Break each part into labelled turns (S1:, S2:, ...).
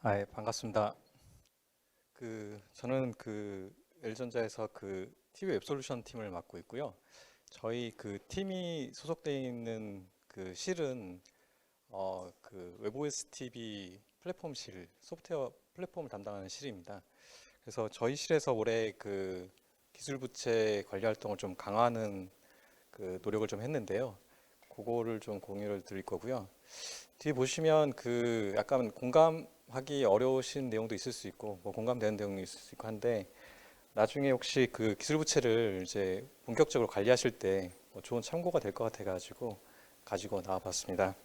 S1: 예, 반갑습니다. 저는 L전자에서 TV 앱솔루션 팀을 맡고 있고요. 저희 팀이 소속되어 있는 실은 웹OS TV 플랫폼실, 소프트웨어 플랫폼을 담당하는 실입니다. 그래서 저희 실에서 올해 기술 부채 관리 활동을 좀 강화하는 노력을 좀 했는데요. 그거를 좀 공유를 드릴 거고요. 뒤에 보시면 약간 공감하기 어려우신 내용도 있을 수 있고 뭐 공감되는 내용도 있을 수 있고 한데 나중에 혹시 기술 부채를 이제 본격적으로 관리하실 때뭐 좋은 참고가 될 것 같아 가지고 나와 봤습니다.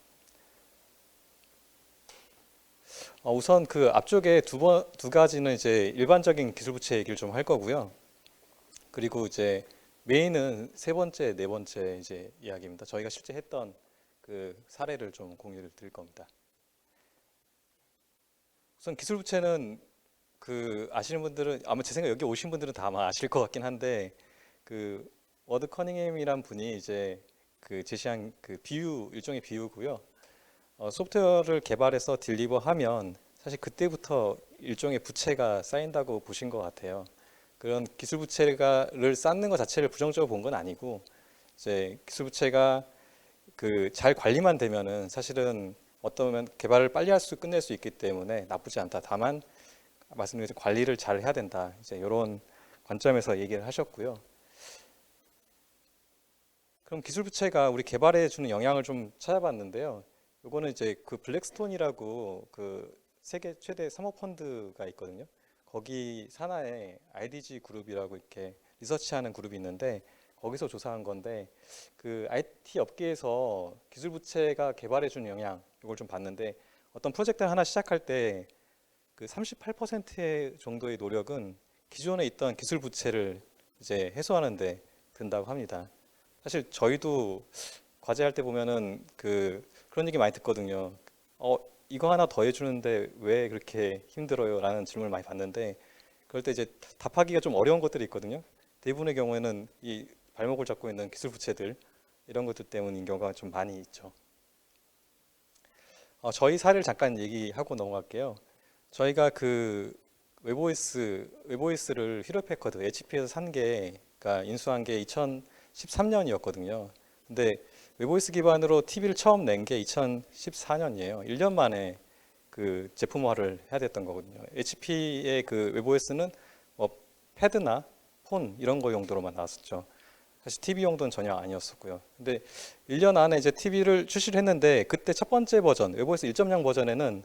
S1: 우선 앞쪽에 두 가지는 이제 일반적인 기술 부채 얘기를 좀 할 거고요. 그리고 이제 메인은 세 번째, 네 번째 이제 이야기입니다. 저희가 실제 했던 사례를 좀 공유를 드릴 겁니다. 우선 기술 부채는 아시는 분들은 아마 제 생각 여기 오신 분들은 다 아마 아실 것 같긴 한데 그 워드 커닝햄이란 분이 이제 제시한 비유 일종의 비유고요. 소프트웨어를 개발해서 딜리버하면 사실 그때부터 일종의 부채가 쌓인다고 보신 것 같아요. 그런 기술 부채를 쌓는 것 자체를 부정적으로 본 건 아니고 이제 기술 부채가 잘 관리만 되면은 사실은 어떠면 개발을 빨리 끝낼 수 있기 때문에 나쁘지 않다. 다만 말씀드린 관리를 잘 해야 된다. 이제 이런 관점에서 얘기를 하셨고요. 그럼 기술 부채가 우리 개발에 주는 영향을 좀 찾아봤는데요. 요거는 이제 블랙스톤이라고 세계 최대 사모펀드가 있거든요. 거기 산하에 IDG 그룹이라고 이렇게 리서치하는 그룹이 있는데 거기서 조사한 건데 IT 업계에서 기술 부채가 개발해 주는 영향 이걸 좀 봤는데 어떤 프로젝트를 하나 시작할 때 38% 정도의 노력은 기존에 있던 기술 부채를 이제 해소하는데 든다고 합니다. 사실 저희도 과제할 때 보면은 그런 얘기 많이 듣거든요. 이거 하나 더 해주는데 왜 그렇게 힘들어요? 라는 질문을 많이 받는데 그럴 때 이제 답하기가 좀 어려운 것들이 있거든요. 대부분의 경우에는 이 발목을 잡고 있는 기술 부채들 이런 것들 때문인 경우가 좀 많이 있죠. 저희 사례를 잠깐 얘기하고 넘어갈게요. 저희가 웹OS를 히로패커드 HP에서 산 게가 인수한 게 2013년이었거든요. 근데 웹OS 기반으로 TV를 처음 낸 게 2014년이에요. 1년 만에 제품화를 해야 됐던 거거든요. HP의 웹OS는 뭐 패드나 폰 이런 거 용도로만 나왔었죠. 사실 TV 용도는 전혀 아니었었고요. 근데 1년 안에 이제 TV를 출시를 했는데 그때 첫 번째 버전 웹OS 1.0 버전에는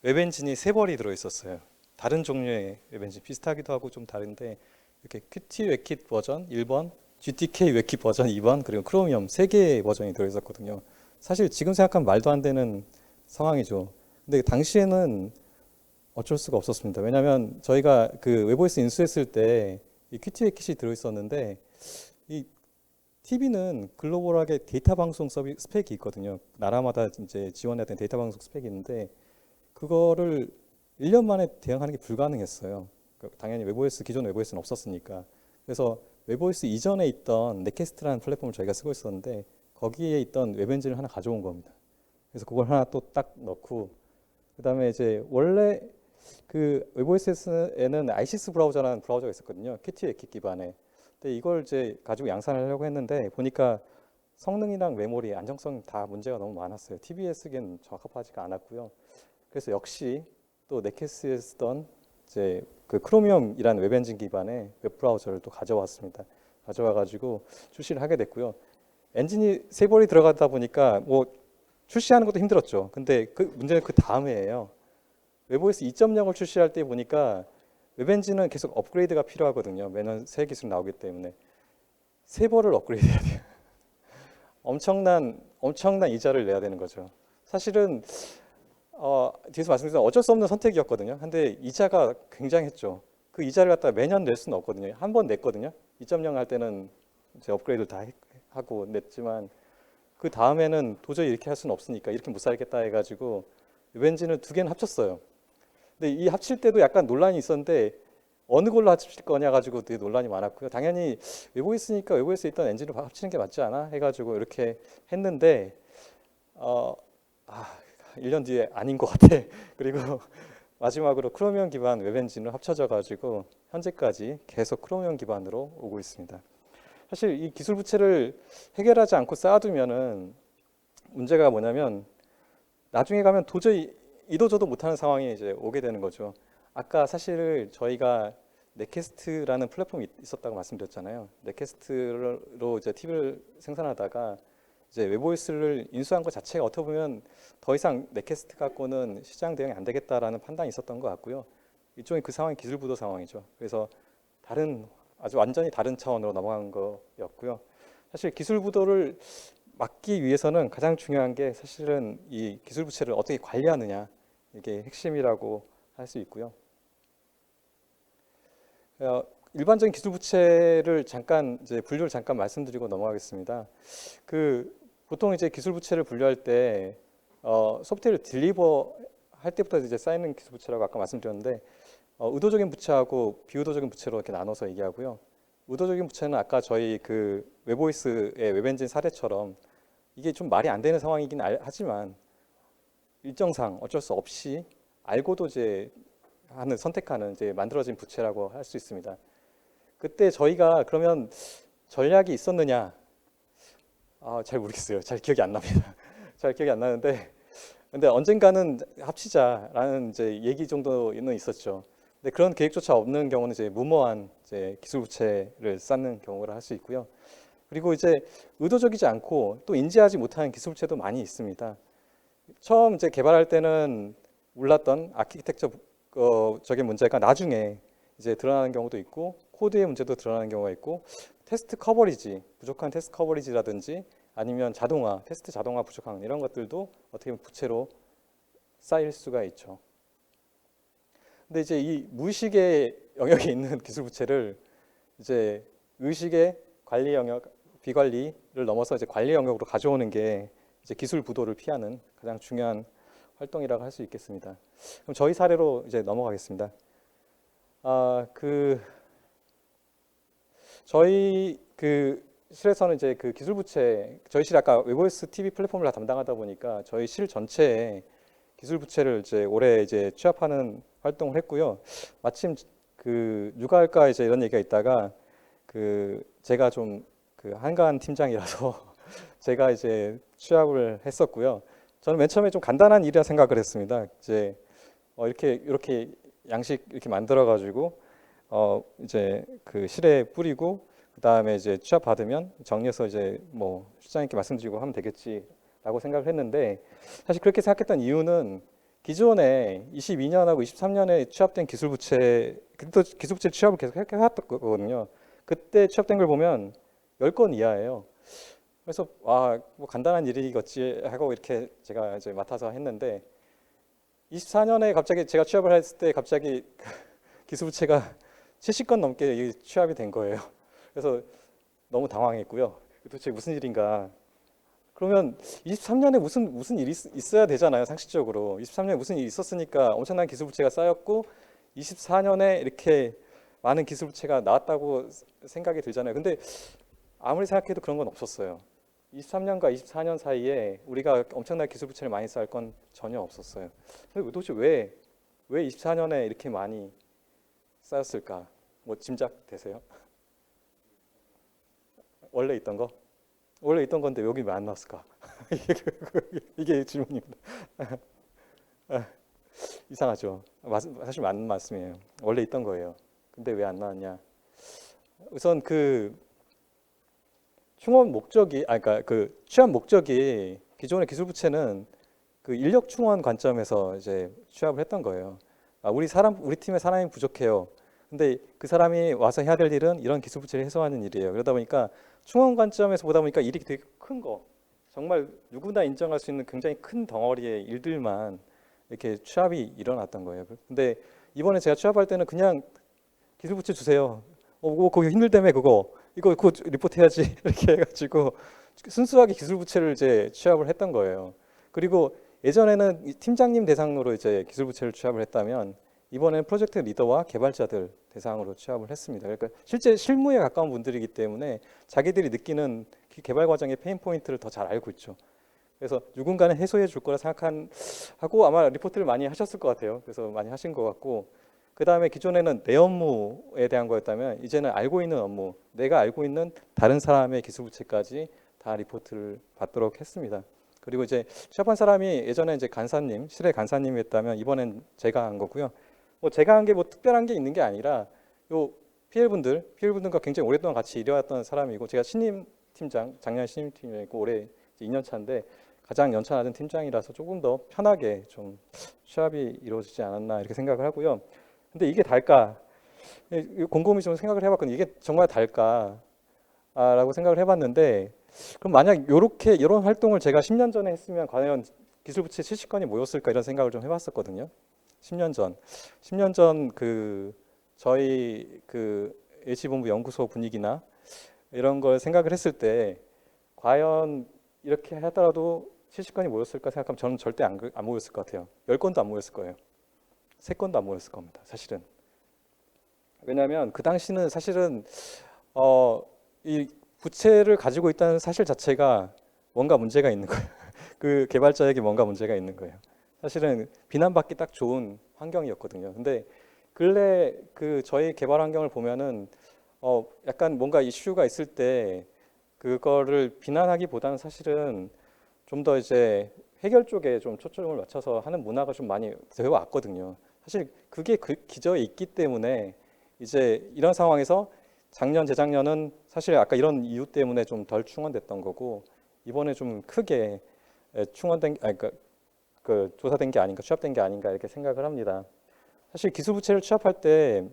S1: 웹엔진이 세 벌이 들어 있었어요. 다른 종류의 웹엔진 비슷하기도 하고 좀 다른데 이렇게 Qt 웹킷 버전 1번, GTK 웹킷 버전 2번, 그리고 크로미엄 세 개의 버전이 들어 있었거든요. 사실 지금 생각하면 말도 안 되는 상황이죠. 근데 당시에는 어쩔 수가 없었습니다. 왜냐하면 저희가 웹OS 인수했을 때 이 Qt 웹킷이 들어 있었는데 이 TV는 글로벌하게 데이터 방송 서비스 스펙이 있거든요. 나라마다 이제 지원해야 되는 데이터 방송 스펙이 있는데 그거를 1년 만에 대응하는 게 불가능했어요. 당연히 웹OS 기존 웹OS는 없었으니까. 그래서 웹OS 이전에 있던 넷캐스트라는 플랫폼을 저희가 쓰고 있었는데 거기에 있던 웹엔진을 하나 가져온 겁니다. 그래서 그걸 하나 또 딱 넣고 그다음에 이제 원래 웹OS에는 ISIS 브라우저라는 브라우저가 있었거든요. Qt 웹킷 기반에. 근데 이걸 이제 가지고 양산을 하려고 했는데 보니까 성능이랑 메모리, 안정성 다 문제가 너무 많았어요. TV에 쓰기엔 적합하지가 않았고요. 그래서 역시 또 넷캐스트에 쓰던 이제 크로미엄이라는 웹엔진 기반의 웹 브라우저를 또 가져왔습니다. 가져와가지고 출시를 하게 됐고요. 엔진이 세 벌이 들어가다 보니까 뭐 출시하는 것도 힘들었죠. 근데 문제는 그 다음에예요. 웹OS 2.0을 출시할 때 보니까 웹엔진은 계속 업그레이드가 필요하거든요. 매년 새 기술 나오기 때문에 세 벌을 업그레이드해야 돼요. 엄청난 이자를 내야 되는 거죠. 사실은 뒤에서 말씀드린 어쩔 수 없는 선택이었거든요. 근데 이자가 굉장했죠. 그 이자를 갖다 매년 낼 수는 없거든요. 한 번 냈거든요. 2.0 할 때는 이제 업그레이드 다 하고 냈지만 그 다음에는 도저히 이렇게 할 수는 없으니까 이렇게 못 살겠다 해가지고 웹엔진을 두 개는 합쳤어요. 근데 이 합칠 때도 약간 논란이 있었는데 어느 걸로 합칠 거냐 가지고 되게 논란이 많았고요. 당연히 웹OS니까 웹OS에 있던 엔진을 합치는 게 맞지 않아 해가지고 이렇게 했는데 어, 1년 뒤에 아닌 것 같아. 그리고 마지막으로 크로미엄 기반 웹 엔진으로 합쳐져 가지고 현재까지 계속 크로미엄 기반으로 오고 있습니다. 사실 이 기술 부채를 해결하지 않고 쌓아두면은 문제가 뭐냐면 나중에 가면 도저히 이도저도 못하는 상황이 이제 오게 되는 거죠. 아까 사실 저희가 넷캐스트라는 플랫폼이 있었다고 말씀드렸잖아요. 넷캐스트로 이제 TV를 생산하다가 이제 웹오이스를 인수한 것 자체가 어떻게 보면 더 이상 넷캐스트 갖고는 시장 대응이 안 되겠다라는 판단이 있었던 것 같고요. 이쪽이 그 상황이 기술 부도 상황이죠. 그래서 다른 아주 완전히 다른 차원으로 넘어간 거였고요. 사실 기술 부도를 막기 위해서는 가장 중요한 게 사실은 이 기술 부채를 어떻게 관리하느냐 이게 핵심이라고 할 수 있고요. 일반적인 기술 부채를 잠깐 이제 분류를 잠깐 말씀드리고 넘어가겠습니다. 보통 이제 기술 부채를 분류할 때 소프트웨어를 딜리버 할 때부터 이제 쌓이는 기술 부채라고 아까 말씀드렸는데 의도적인 부채하고 비의도적인 부채로 이렇게 나눠서 얘기하고요. 의도적인 부채는 아까 저희 그 웹오이스의 웹엔진 사례처럼 이게 좀 말이 안 되는 상황이긴 하지만 일정상 어쩔 수 없이 알고도 이제 선택하는 이제 만들어진 부채라고 할 수 있습니다. 그때 저희가 그러면 전략이 있었느냐? 잘 모르겠어요. 잘 기억이 안 납니다. 잘 기억이 안 나는데, 근데 언젠가는 합치자라는 이제 얘기 정도는 있었죠. 근데 그런 계획조차 없는 경우는 이제 무모한 이제 기술 부채를 쌓는 경우를 할 수 있고요. 그리고 이제 의도적이지 않고 또 인지하지 못하는 기술 부채도 많이 있습니다. 처음 이제 개발할 때는 몰랐던 아키텍처적인 문제가 나중에 이제 드러나는 경우도 있고 코드의 문제도 드러나는 경우가 있고 테스트 커버리지, 부족한 테스트 커버리지라든지 아니면 테스트 자동화 부족한 이런 것들도 어떻게 보면 부채로 쌓일 수가 있죠. 근데 이제 이 무의식의 영역에 있는 기술 부채를 이제 의식의 관리 영역, 비관리를 넘어서 이제 관리 영역으로 가져오는 게 이제 기술 부도를 피하는 가장 중요한 활동이라고 할 수 있겠습니다. 그럼 저희 사례로 이제 넘어가겠습니다. 저희 실에서는 이제 그 기술 부채, 저희 실 아까 웹오스 TV 플랫폼을 다 담당하다 보니까 저희 실 전체에 기술 부채를 이제 올해 이제 취합하는 활동을 했고요. 마침 육아할까 이제 이런 얘기가 있다가 제가 좀 한가한 팀장이라서 제가 이제 취합을 했었고요. 저는 맨 처음에 좀 간단한 일이라 생각을 했습니다. 이제 이렇게 양식 이렇게 만들어 가지고 이제 실에 뿌리고 그 다음에 이제 취업 받으면 정리해서 이제 뭐 실장님께 말씀드리고 하면 되겠지라고 생각을 했는데 사실 그렇게 생각했던 이유는 기존에 22년하고 23년에 취업된 기술 부채 그때 기술 부채 취업을 계속 해왔던 거거든요. 그때 취업된 걸 보면 10건 이하예요. 그래서 뭐 간단한 일이겠지 하고 이렇게 제가 이제 맡아서 했는데 24년에 갑자기 제가 취업을 했을 때 갑자기 기술 부채가 70건 넘게 취합이 된 거예요. 그래서 너무 당황했고요. 도대체 무슨 일인가? 그러면 23년에 무슨 일이 있어야 되잖아요, 상식적으로. 23년에 무슨 일이 있었으니까 엄청난 기술 부채가 쌓였고 24년에 이렇게 많은 기술 부채가 나왔다고 생각이 들잖아요. 근데 아무리 생각해도 그런 건 없었어요. 23년과 24년 사이에 우리가 엄청난 기술 부채를 많이 쌓을 건 전혀 없었어요. 도대체 왜 24년에 이렇게 많이 쌓였을까? 뭐 짐작되세요? 원래 있던 거? 원래 있던 건데 여기 왜 안 나왔을까? 이게 질문입니다. 이상하죠. 사실 맞는 말씀이에요. 원래 있던 거예요. 근데 왜 안 나왔냐? 우선 충원 목적이, 그러니까 취업 목적이 기존의 기술 부채는 인력 충원 관점에서 이제 취업을 했던 거예요. 우리 팀에 사람이 부족해요. 근데 그 사람이 와서 해야 될 일은 이런 기술 부채를 해소하는 일이에요. 그러다 보니까 충원 관점에서 보다 보니까 일이 되게 큰 거, 정말 누구나 인정할 수 있는 굉장히 큰 덩어리의 일들만 이렇게 취업이 일어났던 거예요. 근데 이번에 제가 취업할 때는 그냥 기술 부채 주세요. 그거 힘들다며 그거 리포트 해야지 이렇게 해가지고 순수하게 기술 부채를 이제 취업을 했던 거예요. 그리고 예전에는 팀장님 대상으로 이제 기술 부채를 취업을 했다면 이번에는 프로젝트 리더와 개발자들 대상으로 취업을 했습니다. 그러니까 실제 실무에 가까운 분들이기 때문에 자기들이 느끼는 개발 과정의 페인 포인트를 더 잘 알고 있죠. 그래서 누군가는 해소해 줄 거라 생각하고 아마 리포트를 많이 하셨을 것 같아요. 그래서 많이 하신 것 같고, 그 다음에 기존에는 내 업무에 대한 거였다면 이제는 알고 있는 업무, 내가 알고 있는 다른 사람의 기술부채까지 다 리포트를 받도록 했습니다. 그리고 이제 취업한 사람이 예전에 이제 간사님, 실의 간사님이었다면 이번엔 제가 한 거고요. 뭐 제가 한 게 뭐 특별한 게 있는 게 아니라 요 PL분들과 굉장히 오랫동안 같이 일해왔던 사람이고, 제가 신임 팀장, 작년 신임 팀장이고 올해 2년 차인데 가장 연차 낮은 팀장이라서 조금 더 편하게 좀 취업이 이루어지지 않았나 이렇게 생각을 하고요. 근데 이게 달까? 곰곰이 좀 생각을 해봤거든요. 이게 정말 달까라고 생각을 해봤는데, 그럼 만약 이런 활동을 제가 10년 전에 했으면 과연 기술부채 70건이 모였을까 이런 생각을 좀 해봤었거든요. 10년 전 그 저희 그 H본부 연구소 분위기나 이런 걸 생각을 했을 때 과연 이렇게 하더라도 70건이 모였을까 생각하면 저는 절대 안 모였을 것 같아요. 10건도 안 모였을 거예요. 3건도 안 모였을 겁니다. 사실은. 왜냐하면 그 당시는 사실은 이 부채를 가지고 있다는 사실 자체가 뭔가 문제가 있는 거예요. 그 개발자에게 뭔가 문제가 있는 거예요. 사실은 비난받기 딱 좋은 환경이었거든요. 근데 근래 그 저희 개발 환경을 보면은 약간 뭔가 이슈가 있을 때 그거를 비난하기보다는 사실은 좀 더 이제 해결 쪽에 좀 초점을 맞춰서 하는 문화가 좀 많이 되어 왔거든요. 사실 그게 그 기저에 있기 때문에 이제 이런 상황에서 작년, 재작년은 사실 아까 이런 이유 때문에 좀 덜 충원됐던 거고, 이번에 좀 크게 충원된, 그 조사된 게 아닌가, 취합된 게 아닌가 이렇게 생각을 합니다. 사실 기술부채를 취합할 때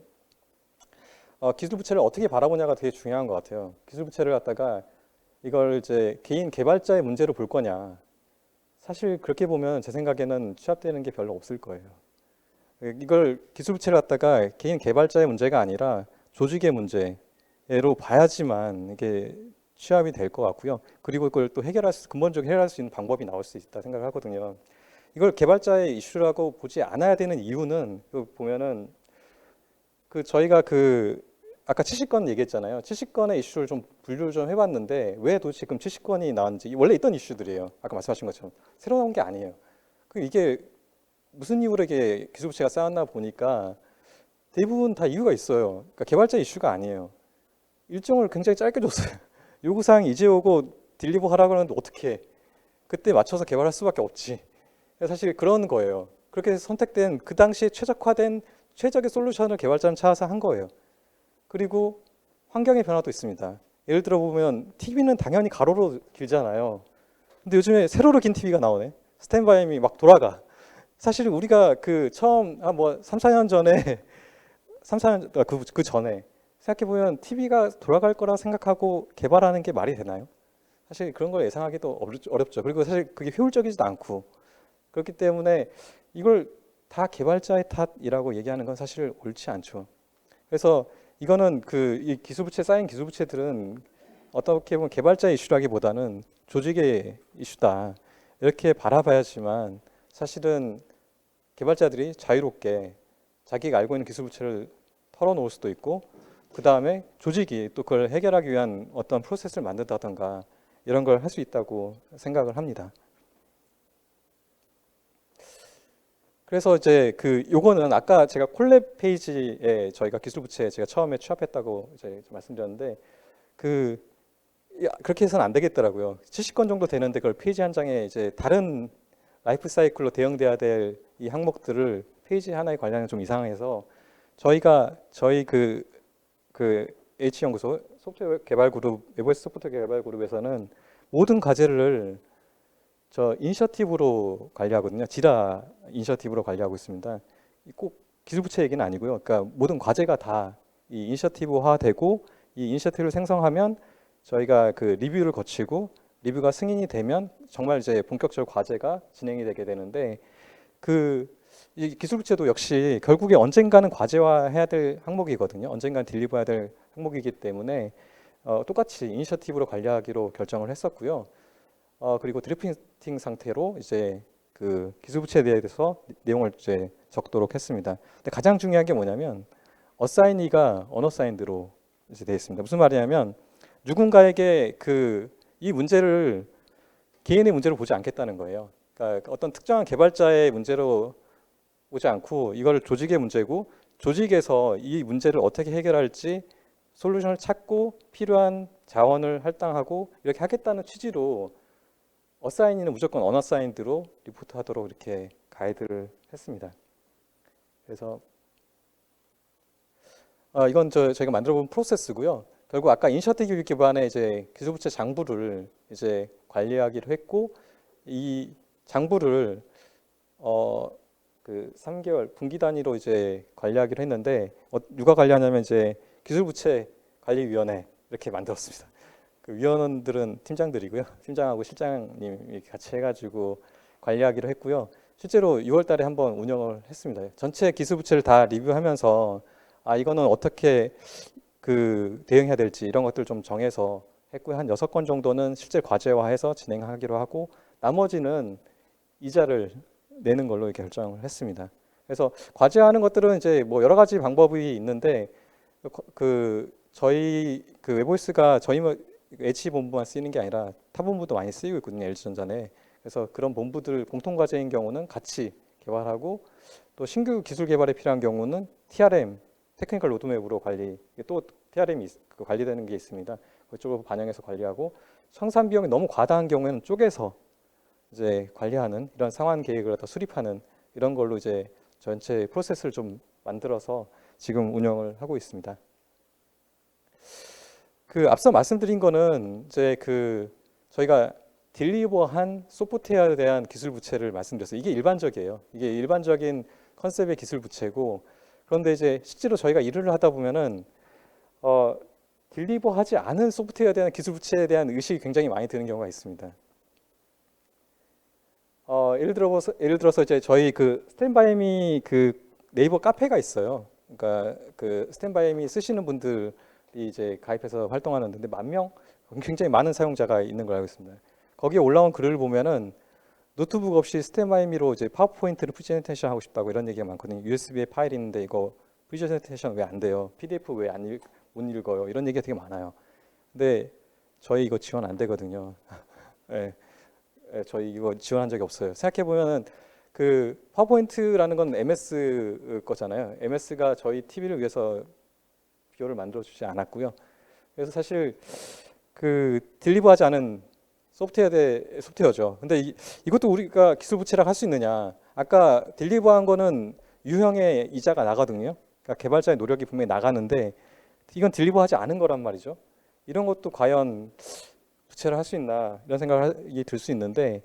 S1: 기술부채를 어떻게 바라보냐가 되게 중요한 것 같아요. 기술부채를 갖다가 이걸 이제 개인 개발자의 문제로 볼 거냐. 사실 그렇게 보면 제 생각에는 취합되는 게 별로 없을 거예요. 이걸 기술부채를 갖다가 개인 개발자의 문제가 아니라 조직의 문제로 봐야지만 이게 취합이 될 것 같고요. 그리고 그걸 또 근본적으로 해결할 수 있는 방법이 나올 수 있다 생각하거든요. 이걸 개발자의 이슈라고 보지 않아야 되는 이유는 보면은 그 저희가 그 아까 70건 얘기했잖아요. 70건의 이슈를 좀 분류를 좀 해봤는데 왜 도대체 지금 70건이 나왔는지, 원래 있던 이슈들이에요. 아까 말씀하신 것처럼 새로 나온 게 아니에요. 이게 무슨 이유로 이게 기술부채가 쌓였나 보니까 대부분 다 이유가 있어요. 그러니까 개발자 이슈가 아니에요. 일정을 굉장히 짧게 줬어요. 요구사항 이제 오고 딜리버 하라고 하는데 어떻게 해? 그때 맞춰서 개발할 수밖에 없지. 사실 그런 거예요. 그렇게 선택된 그 당시에 최적화된 최적의 솔루션을 개발자는 찾아서 한 거예요. 그리고 환경의 변화도 있습니다. 예를 들어 보면 TV는 당연히 가로로 길잖아요. 근데 요즘에 세로로 긴 TV가 나오네. 스탠바이미 막 돌아가. 사실 우리가 그 처음 뭐 3, 4년 전에 3, 4년 그 전에 생각해 보면 TV가 돌아갈 거라 생각하고 개발하는 게 말이 되나요? 사실 그런 걸 예상하기도 어렵죠. 그리고 사실 그게 효율적이지도 않고, 그렇기 때문에 이걸 다 개발자의 탓이라고 얘기하는 건 사실 옳지 않죠. 그래서 이거는 이 기술부채 쌓인 기술부채들은 어떻게 보면 개발자의 이슈라기보다는 조직의 이슈다 이렇게 바라봐야지만, 사실은 개발자들이 자유롭게 자기가 알고 있는 기술부채를 털어놓을 수도 있고, 그 다음에 조직이 또 그걸 해결하기 위한 어떤 프로세스를 만든다던가 이런 걸 할 수 있다고 생각을 합니다. 그래서 이제 요거는 아까 제가 콜랩 페이지에 저희가 기술부채 제가 처음에 취합했다고 이제 말씀드렸는데, 그렇게 해서는 안 되겠더라고요. 70건 정도 되는데 그걸 페이지 한 장에 이제 다른 라이프 사이클로 대응돼야 될 이 항목들을 페이지 하나에 관련해서 좀 이상해서 저희 H연구소 소프트웨어 개발 그룹, 외부에서 소프트웨어 개발 그룹에서는 모든 과제를 저 이니셔티브로 관리하거든요. 지라 이니셔티브로 관리하고 있습니다. 꼭 기술부채 얘기는 아니고요. 그러니까 모든 과제가 다 이 이니셔티브화되고, 이 이니셔티브를 생성하면 저희가 그 리뷰를 거치고, 리뷰가 승인이 되면 정말 이제 본격적으로 과제가 진행이 되게 되는데, 이 기술부채도 역시 결국에 언젠가는 과제화해야 될 항목이거든요. 언젠가는 딜리버해야 될 항목이기 때문에 똑같이 이니셔티브로 관리하기로 결정을 했었고요. 그리고 드래프팅 상태로 이제 그 기술부채에 대해서 내용을 이제 적도록 했습니다. 근데 가장 중요한 게 뭐냐면 어사이니가 언어사인드로 이제 되어 있습니다. 무슨 말이냐면 누군가에게 이 문제를 개인의 문제로 보지 않겠다는 거예요. 그러니까 어떤 특정한 개발자의 문제로 보지 않고 이걸 조직의 문제고 조직에서 이 문제를 어떻게 해결할지 솔루션을 찾고 필요한 자원을 할당하고 이렇게 하겠다는 취지로 어사인이는 무조건 언어사인드로 리포트하도록 이렇게 가이드를 했습니다. 그래서 이건 저희가 만들어본 프로세스고요. 결국 아까 이니셔티브 기반의 이제 기술부채 장부를 이제 관리하기로 했고 이 장부를 그 3개월 분기 단위로 이제 관리하기로 했는데 누가 관리하냐면 이제 기술부채 관리위원회 이렇게 만들었습니다. 그 위원들은 팀장들이고요. 팀장하고 실장님이 같이 해가지고 관리하기로 했고요. 실제로 6월 달에 한번 운영을 했습니다. 전체 기술부채를 다 리뷰하면서 이거는 어떻게 그 대응해야 될지 이런 것들 좀 정해서 했고요. 한 6건 정도는 실제 과제화해서 진행하기로 하고 나머지는 이자를 내는 걸로 결정을 했습니다. 그래서 과제화하는 것들은 이제 뭐 여러 가지 방법이 있는데 저희 그 웨보이스가 저희 H 본부만 쓰이는 게 아니라 타 본부도 많이 쓰이고 있거든요. LG전자 내. 그래서 그런 본부들 공통 과제인 경우는 같이 개발하고 또 신규 기술 개발에 필요한 경우는 TRM 테크니컬 로드맵으로 관리 또 TRM이 관리되는 게 있습니다. 그쪽으로 반영해서 관리하고 청산 비용이 너무 과다한 경우에는 쪼개서 이제 관리하는 이런 상환 계획을 다 수립하는 이런 걸로 이제 전체 프로세스를 좀 만들어서 지금 운영을 하고 있습니다. 그 앞서 말씀드린 거는 이제 저희가 딜리버한 소프트웨어에 대한 기술 부채를 말씀드렸어요. 이게 일반적이에요. 이게 일반적인 컨셉의 기술 부채고 그런데 이제 실제로 저희가 일을 하다 보면은 딜리버하지 않은 소프트웨어에 대한 기술 부채에 대한 의식이 굉장히 많이 드는 경우가 있습니다. 예를 들어서 이제 저희 그 스탠바이미 그 네이버 카페가 있어요. 그러니까 그 스탠바이미 쓰시는 분들이 이제 가입해서 활동하는데 10,000명 굉장히 많은 사용자가 있는 걸 알고 있습니다. 거기에 올라온 글을 보면은 노트북 없이 스탠바이미로 이제 파워포인트를 프레젠테이션 하고 싶다고 이런 얘기가 많거든요. USB에 파일 있는데 이거 프레젠테이션 왜 안 돼요? PDF 왜 못 읽어요? 이런 얘기가 되게 많아요. 근데 저희 이거 지원 안 되거든요. 네. 저희 이거 지원한 적이 없어요. 생각해 보면은 그 파워포인트라는 건 MS 거잖아요. MS가 저희 TV를 위해서 비용을 만들어 주지 않았고요. 그래서 사실 그 딜리버하지 않은 소프트웨어죠. 근데 이것도 우리가 기술 부채라고 할 수 있느냐? 아까 딜리버한 거는 유형의 이자가 나거든요. 그러니까 개발자의 노력이 분명히 나가는데 이건 딜리버하지 않은 거란 말이죠. 이런 것도 과연 부채를 할 수 있나 이런 생각이 들 수 있는데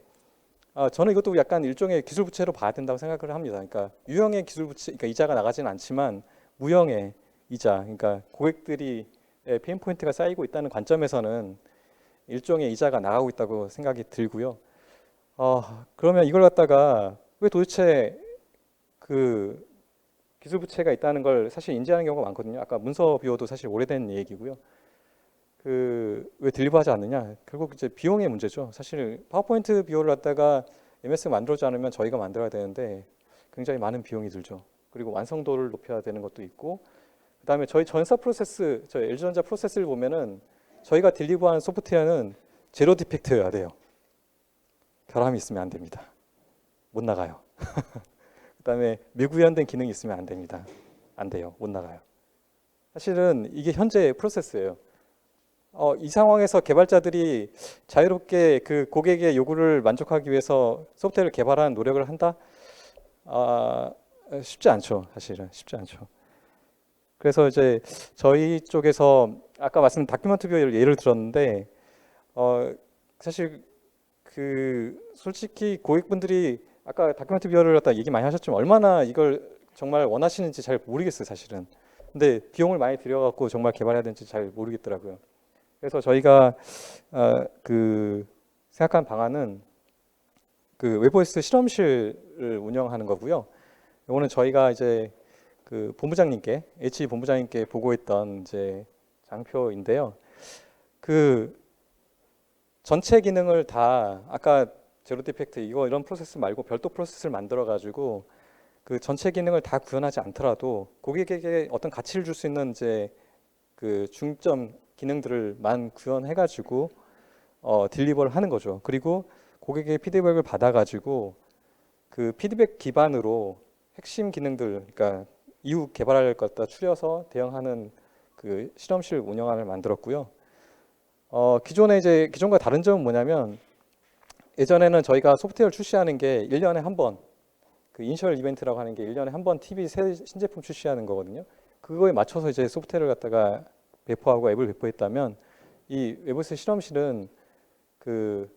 S1: 저는 이것도 약간 일종의 기술 부채로 봐야 된다고 생각을 합니다. 그러니까 유형의 기술 부채, 그러니까 이자가 나가지는 않지만 무형의 이자, 그러니까 고객들이 페인 포인트가 쌓이고 있다는 관점에서는 일종의 이자가 나가고 있다고 생각이 들고요. 그러면 이걸 갖다가 왜 도대체 그 기술 부채가 있다는 걸 사실 인지하는 경우가 많거든요. 아까 문서 비용도 사실 오래된 얘기고요. 왜 딜리버하지 않느냐? 결국 이제 비용의 문제죠. 사실 파워포인트 비용을 갖다가 MS 만들어지 않으면 저희가 만들어야 되는데 굉장히 많은 비용이 들죠. 그리고 완성도를 높여야 되는 것도 있고, 그다음에 저희 전사 프로세스, 저희 LG전자 프로세스를 보면은 저희가 딜리버하는 소프트웨어는 제로 디펙트여야 돼요. 결함이 있으면 안 됩니다. 못 나가요. 그다음에 미구현된 기능이 있으면 안 됩니다. 안 돼요. 못 나가요. 사실은 이게 현재 프로세스예요. 이 상황에서 개발자들이 자유롭게 그 고객의 요구를 만족하기 위해서 소프트웨어를 개발하는 노력을 한다? 쉽지 않죠. 사실은 쉽지 않죠. 그래서 이제 저희 쪽에서 아까 말씀 다큐멘트 뷰 예를 들었는데 사실 솔직히 고객분들이 아까 다큐멘트 뷰를 갖다 얘기 많이 하셨지만 얼마나 이걸 정말 원하시는지 잘 모르겠어요, 사실은. 근데 비용을 많이 들여갖고 정말 개발해야 되는지 잘 모르겠더라고요. 그래서 저희가 생각한 방안은 웨보에스 실험실을 운영하는 거고요. 이거는 저희가 이제 본부장님께 H 본부장님께 보고했던 이제 장표인데요. 전체 기능을 다 아까 제로 디펙트 이런 프로세스 말고 별도 프로세스를 만들어 가지고 전체 기능을 다 구현하지 않더라도 고객에게 어떤 가치를 줄 수 있는 이제 중점 기능들을만 구현해 가지고 딜리버를 하는 거죠. 그리고 고객의 피드백을 받아가지고 그 피드백 기반으로 핵심 기능들, 그러니까 이후 개발할 것 갖다 추려서 대응하는 그 실험실 운영안을 만들었고요. 기존과 다른 점은 뭐냐면 예전에는 저희가 소프트웨어를 출시하는 게 1년에 한 번, 그 이니셜 이벤트라고 하는 게 1년에 한 번 TV 새 신제품 출시하는 거거든요. 그거에 맞춰서 이제 소프트웨어를 갖다가 배포하고 앱을 배포했다면 이 웨보스 실험실은 그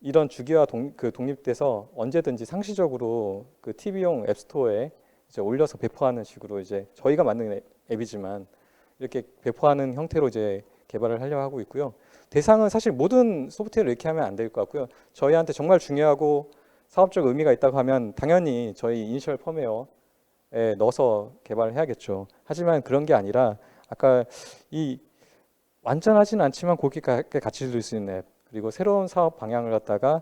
S1: 이런 주기와 독립돼서 언제든지 상시적으로 그 TV용 앱스토어에 이제 올려서 배포하는 식으로 이제 저희가 만든 앱이지만 이렇게 배포하는 형태로 이제 개발을 하려고 하고 있고요. 대상은 사실 모든 소프트웨어를 이렇게 하면 안 될 것 같고요. 저희한테 정말 중요하고 사업적 의미가 있다고 하면 당연히 저희 이니셜 펌웨어에 넣어서 개발을 해야겠죠. 하지만 그런 게 아니라 아까 이 완전하진 않지만 고객에게 가치 줄 수 있는 앱, 그리고 새로운 사업 방향을 갖다가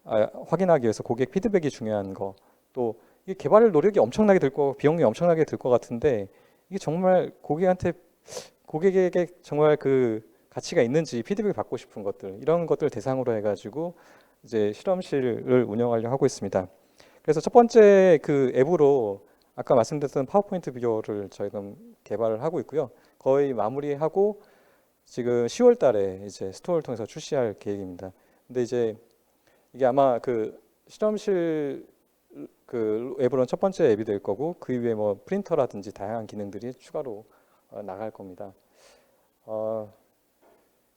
S1: 확인하기 위해서 고객 피드백이 중요한 거, 또 이 개발 노력이 엄청나게 들 거고 비용이 엄청나게 들 것 같은데 이게 정말 고객에게 정말 그 가치가 있는지 피드백을 받고 싶은 것들, 이런 것들 대상으로 해가지고 이제 실험실을 운영하려고 하고 있습니다. 그래서 첫 번째 그 앱으로 아까 말씀드렸던 파워포인트 뷰어를 저희가 개발을 하고 있고요. 거의 마무리하고 지금 10월 달에 이제 스토어를 통해서 출시할 계획입니다. 근데 이제 이게 아마 그 실험실 그 앱으로는 첫 번째 앱이 될 거고 그 이후에 뭐 프린터라든지 다양한 기능들이 추가로 나갈 겁니다.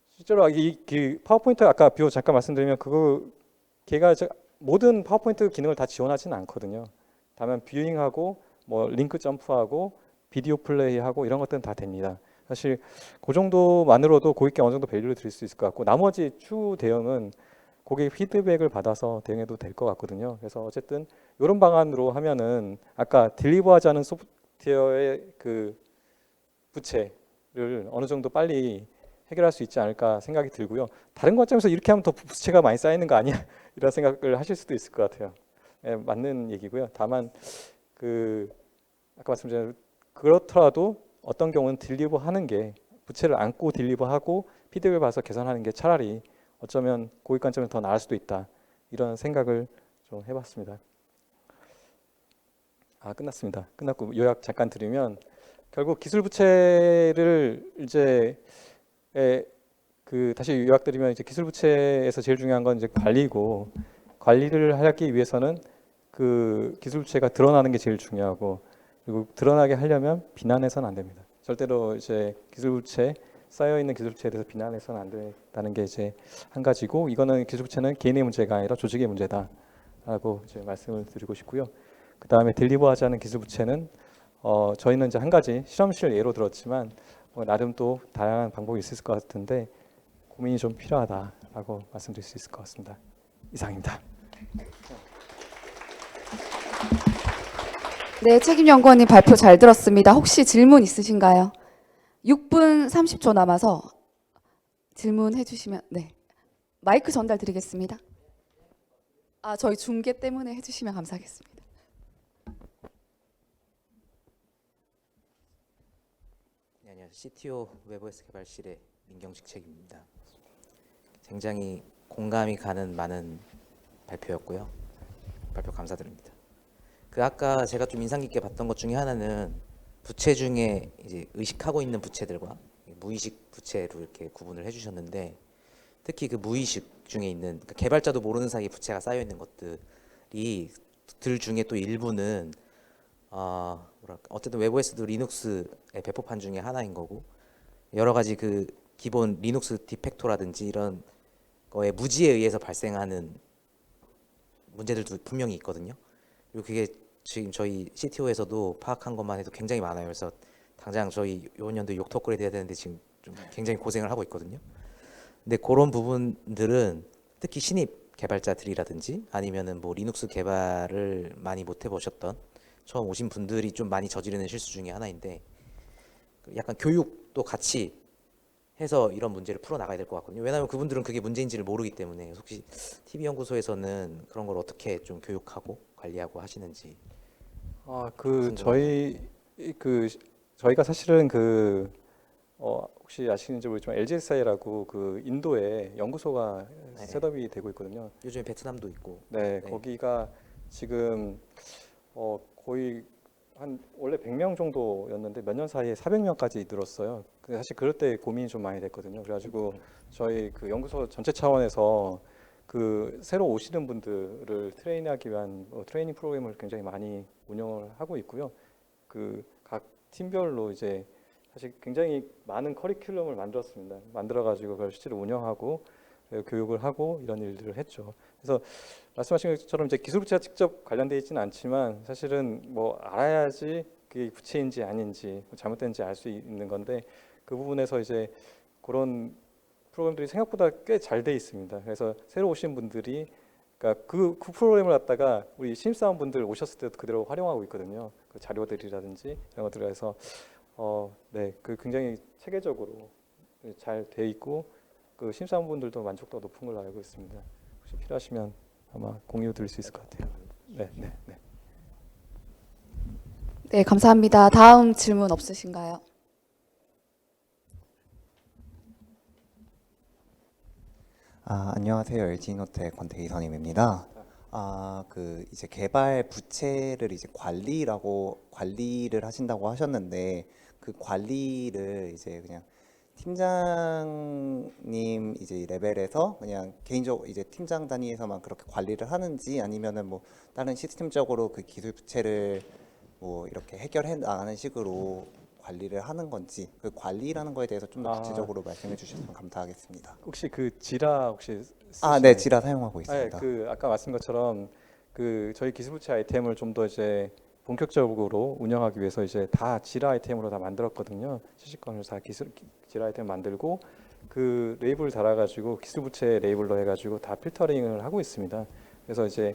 S1: 실제로 그 파워포인트 아까 뷰어 잠깐 말씀드리면 걔가 모든 파워포인트 기능을 다 지원하지는 않거든요. 다만 뷰잉하고 뭐 링크 점프하고 비디오 플레이하고 이런 것들은 다 됩니다. 사실 그 정도만으로도 고객께 어느 정도 밸류를 드릴 수 있을 것 같고 나머지 추후 대응은 고객 피드백을 받아서 대응해도 될 것 같거든요. 그래서 어쨌든 이런 방안으로 하면은 아까 딜리버하지 않은 소프트웨어의 그 부채를 어느 정도 빨리 해결할 수 있지 않을까 생각이 들고요. 다른 관점에서 이렇게 하면 더 부채가 많이 쌓이는 거 아니야? 이런 생각을 하실 수도 있을 것 같아요. 예, 맞는 얘기고요. 다만 그 아까 말씀드린 그렇더라도 어떤 경우는 딜리버하는 게 부채를 안고 딜리버하고 피드백을 봐서 개선하는 게 차라리 어쩌면 고객 관점에서 더 나을 수도 있다. 이런 생각을 좀 해봤습니다. 끝났습니다. 끝났고 요약 잠깐 드리면 결국 기술 부채를 이제 다시 요약드리면 이제 기술 부채에서 제일 중요한 건 이제 관리고 관리를 하기 위해서는 그 기술 부채가 드러나는 게 제일 중요하고 그리고 드러나게 하려면 비난해서는 안 됩니다. 절대로 이제 기술 부채 쌓여 있는 기술 부채에 대해서 비난해서는 안 된다는 게 이제 한 가지고 이거는 기술 부채는 개인의 문제가 아니라 조직의 문제다라고 이제 말씀을 드리고 싶고요. 그 다음에 딜리버하지 않은 기술 부채는 저희는 이제 한 가지 실험실 예로 들었지만 나름 또 다양한 방법이 있을 것 같은데 고민이 좀 필요하다라고 말씀드릴 수 있을 것 같습니다. 이상입니다.
S2: 네, 책임연구원님 발표 잘 들었습니다. 혹시 질문 있으신가요? 6분 30초 남아서 질문해 주시면 네. 마이크 전달 드리겠습니다. 저희 중계 때문에 해 주시면 감사하겠습니다.
S3: 네, 안녕하세요. CTO 웨브OS 개발실의 민경식 책임입니다. 굉장히 공감이 가는 많은 발표였고요. 발표 감사드립니다. 아까 제가 좀 인상 깊게 봤던 것 중에 하나는 부채 중에 이제 의식하고 있는 부채들과 무의식 부채로 이렇게 구분을 해주셨는데 특히 그 무의식 중에 있는 그러니까 개발자도 모르는 사이에 부채가 쌓여 있는 것들이 중에 또 일부는 어쨌든 웨브OS도 리눅스의 배포판 중에 하나인 거고 여러 가지 그 기본 리눅스 디펙토라든지 이런 거에 무지에 의해서 발생하는 문제들도 분명히 있거든요. 그리고 그게 지금 저희 CTO에서도 파악한 것만 해도 굉장히 많아요. 그래서 당장 저희 이번 연도 욕토up그레이드 해야 되는데 지금 좀 굉장히 고생을 하고 있거든요. 근데 그런 부분들은 특히 신입 개발자들이라든지 아니면은 뭐 리눅스 개발을 많이 못 해보셨던 처음 오신 분들이 좀 많이 저지르는 실수 중에 하나인데 약간 교육도 같이 해서 이런 문제를 풀어 나가야 될 것 같거든요. 왜냐하면 그분들은 그게 문제인지를 모르기 때문에 혹시 TV연구소에서는 그런 걸 어떻게 좀 교육하고 관리하고 하시는지.
S1: 저희가 사실은 혹시 아시는지 모르지만 LGSI라고 그 인도에 연구소가
S3: 네.
S1: 셋업이 되고 있거든요.
S3: 요즘에 베트남도 있고.
S1: 네,
S3: 네.
S1: 거기가 지금 거의 한 원래 100명 정도였는데 몇 년 사이에 400명까지 늘었어요. 근데 사실 그럴 때 고민이 좀 많이 됐거든요. 그래가지고 저희 그 연구소 전체 차원에서 그 새로 오시는 분들을 트레이닝하기 위한 트레이닝 프로그램을 굉장히 많이 운영을 하고 있고요. 그 각 팀별로 이제 사실 굉장히 많은 커리큘럼을 만들었습니다. 만들어가지고 그걸 실제로 운영하고 교육을 하고 이런 일들을 했죠. 그래서 말씀하신 것처럼 이제 기술부채가 직접 관련돼 있지는 않지만 사실은 뭐 알아야지 그게 부채인지 아닌지 잘못된지 알 수 있는 건데 그 부분에서 이제 그런 프로그램들이 생각보다 꽤 잘 돼 있습니다. 그래서 새로 오신 분들이 그러니까 그 프로그램을 갖다가 우리 신입사원분들 오셨을 때도 그대로 활용하고 있거든요. 그 자료들이라든지 이런 것들을 해서 네, 그 굉장히 체계적으로 잘 돼 있고 그 신입사원분들도 만족도가 높은 걸로 알고 있습니다. 혹시 필요하시면 아마 공유 드릴 수 있을 것 같아요. 네, 네, 네.
S2: 네, 감사합니다. 다음 질문 없으신가요?
S4: 안녕하세요. LG노텍 권태희 선임입니다. 그 이제 개발 부채를 이제 관리를 하신다고 하셨는데 그 관리를 이제 그냥 팀장님 이제 레벨에서 그냥 개인적으로 이제 팀장 단위에서만 그렇게 관리를 하는지 아니면은 뭐 다른 시스템적으로 그 기술 부채를 뭐 이렇게 해결해 나가는 식으로 관리를 하는 건지 그 관리라는 거에 대해서 좀 더 구체적으로 말씀해 주셨으면 감사하겠습니다.
S1: 혹시 그 지라 혹시
S4: 네,
S1: 쓰시나요?
S4: 지라 사용하고
S1: 네,
S4: 있습니다.
S1: 그 아까 말씀 것처럼 그 저희 기술부채 아이템을 좀 더 이제 본격적으로 운영하기 위해서 이제 다 지라 아이템으로 다 만들었거든요. 시식권을 다 지라 아이템 만들고 그 레이블 달아가지고 기술부채 레이블로 해가지고 다 필터링을 하고 있습니다. 그래서 이제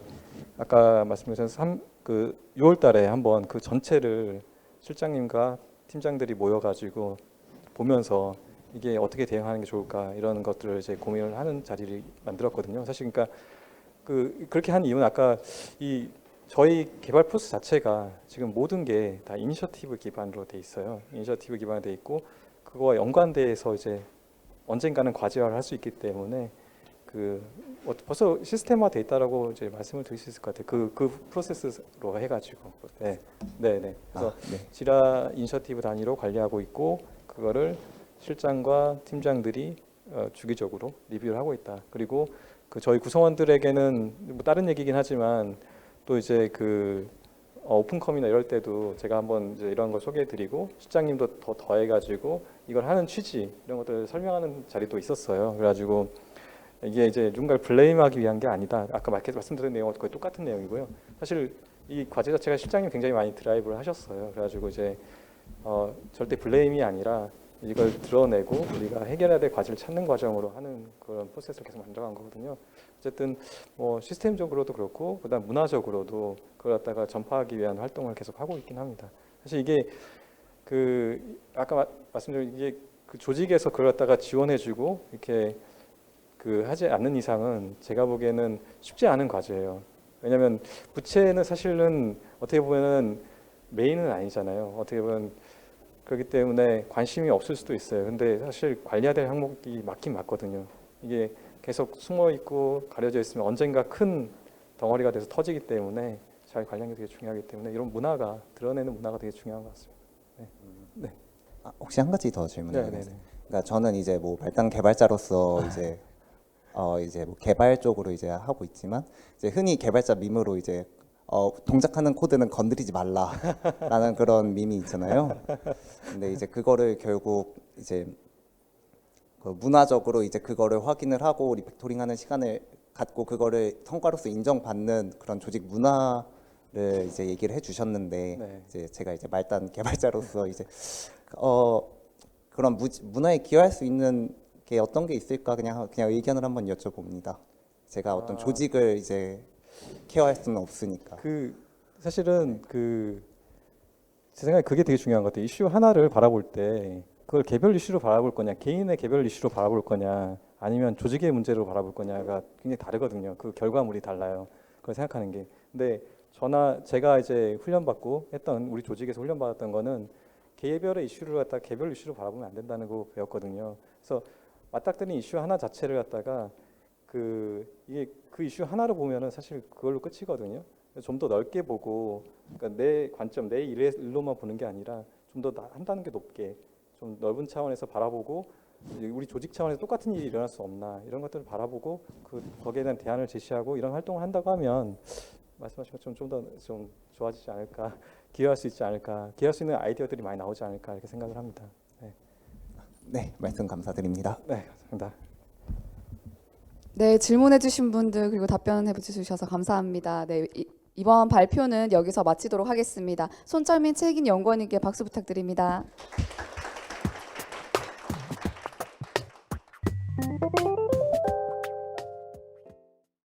S1: 아까 말씀드린 그 6월달에 한번 그 전체를 실장님과 팀장들이 모여가지고 보면서 이게 어떻게 대응하는 게 좋을까 이런 것들을 이제 고민을 하는 자리를 만들었거든요. 사실 그러니까 그렇게 한 이유는 아까 이 저희 개발 프로세스 자체가 지금 모든 게 다 이니셔티브 기반으로 돼 있어요. 이니셔티브 기반으로 돼 있고 그거와 연관돼서 이제 언젠가는 과제화를 할 수 있기 때문에 그 벌써 시스템화 돼 있다라고 이제 말씀을 드릴 수 있을 것 같아요. 그 프로세스로 해가지고 네, 네, 네. 그래서
S4: 네.
S1: 지라 이니셔티브 단위로 관리하고 있고 그거를 실장과 팀장들이 주기적으로 리뷰를 하고 있다. 그리고 그 저희 구성원들에게는 뭐 다른 얘기긴 하지만 또 이제 그 오픈컴이나 이럴 때도 제가 한번 이제 이런 걸 소개해드리고 실장님도 더 더해가지고 이걸 하는 취지 이런 것들을 설명하는 자리도 있었어요. 그래가지고 이게 이제 누군가를 블레임하기 위한 게 아니다. 아까 말씀드린 내용과 거의 똑같은 내용이고요. 사실 이 과제 자체가 실장님 굉장히 많이 드라이브를 하셨어요. 그래가지고 이제 절대 블레임이 아니라 이걸 드러내고 우리가 해결해야 될 과제를 찾는 과정으로 하는 그런 프로세스를 계속 만들어간 거거든요. 어쨌든 뭐 시스템적으로도 그렇고 그다음 문화적으로도 그걸 갖다가 전파하기 위한 활동을 계속 하고 있긴 합니다. 사실 이게 그 아까 말씀드린 이게 그 조직에서 그걸 갖다가 지원해주고 이렇게 그 하지 않는 이상은 제가 보기에는 쉽지 않은 과제예요. 왜냐하면 부채는 사실은 어떻게 보면은 메인은 아니잖아요. 어떻게 보면 그렇기 때문에 관심이 없을 수도 있어요. 근데 사실 관리해야 될 항목이 맞긴 맞거든요. 이게 계속 숨어 있고 가려져 있으면 언젠가 큰 덩어리가 돼서 터지기 때문에 잘 관리하는 게 되게 중요하기 때문에 이런 문화가 드러내는 문화가 되게 중요한 것 같습니다. 네.
S4: 혹시 한 가지 더
S1: 네,
S4: 질문을
S1: 네,
S4: 드리겠습니다.
S1: 네.
S4: 그러니까 저는 이제 뭐 말단 개발자로서 이제 뭐 개발 쪽으로 이제 하고 있지만 이제 흔히 개발자 밈으로 이제 동작하는 코드는 건드리지 말라라는 그런 밈이 있잖아요. 근데 이제 그거를 결국 이제 그 문화적으로 이제 그거를 확인을 하고 리팩토링하는 시간을 갖고 그거를 성과로서 인정받는 그런 조직 문화를 이제 얘기를 해주셨는데
S1: 네.
S4: 이제 제가 이제 말단 개발자로서 이제 그런 문화에 기여할 수 있는 게 어떤 게 있을까 그냥 의견을 한번 여쭤봅니다. 제가 어떤 조직을 이제 케어할 수는 없으니까.
S1: 그 사실은 그 제 생각에 그게 되게 중요한 것 같아요. 이슈 하나를 바라볼 때 그걸 개별 이슈로 바라볼 거냐, 개인의 개별 이슈로 바라볼 거냐, 아니면 조직의 문제로 바라볼 거냐가 굉장히 다르거든요. 그 결과물이 달라요. 그걸 생각하는 게. 근데 제가 이제 훈련받고 했던 우리 조직에서 훈련받았던 거는 개별의 이슈를 갖다 개별 이슈로 바라보면 안 된다는 거 배웠거든요. 그래서 맞닥뜨린 이슈 하나 자체를 갖다가 이게 그 이슈 하나로 보면은 사실 그걸로 끝이거든요. 좀 더 넓게 보고, 그러니까 내 관점, 내 일로만 보는 게 아니라 좀 더 한 단계 높게, 좀 넓은 차원에서 바라보고, 우리 조직 차원에서 똑같은 일이 일어날 수 없나 이런 것들을 바라보고 거기에 대한 대안을 제시하고 이런 활동을 한다고 하면 말씀하신 것처럼 좀 더 좀 좋아지지 않을까, 기여할 수 있지 않을까, 기여할 수 있는 아이디어들이 많이 나오지 않을까 이렇게 생각을 합니다. 네,
S4: 네, 말씀 감사드립니다.
S1: 네 감사합니다.
S2: 네, 질문해주신 분들 그리고 답변해주셔서 감사합니다. 네, 이번 발표는 여기서 마치도록 하겠습니다. 손철민 책임 연구원님께 박수 부탁드립니다.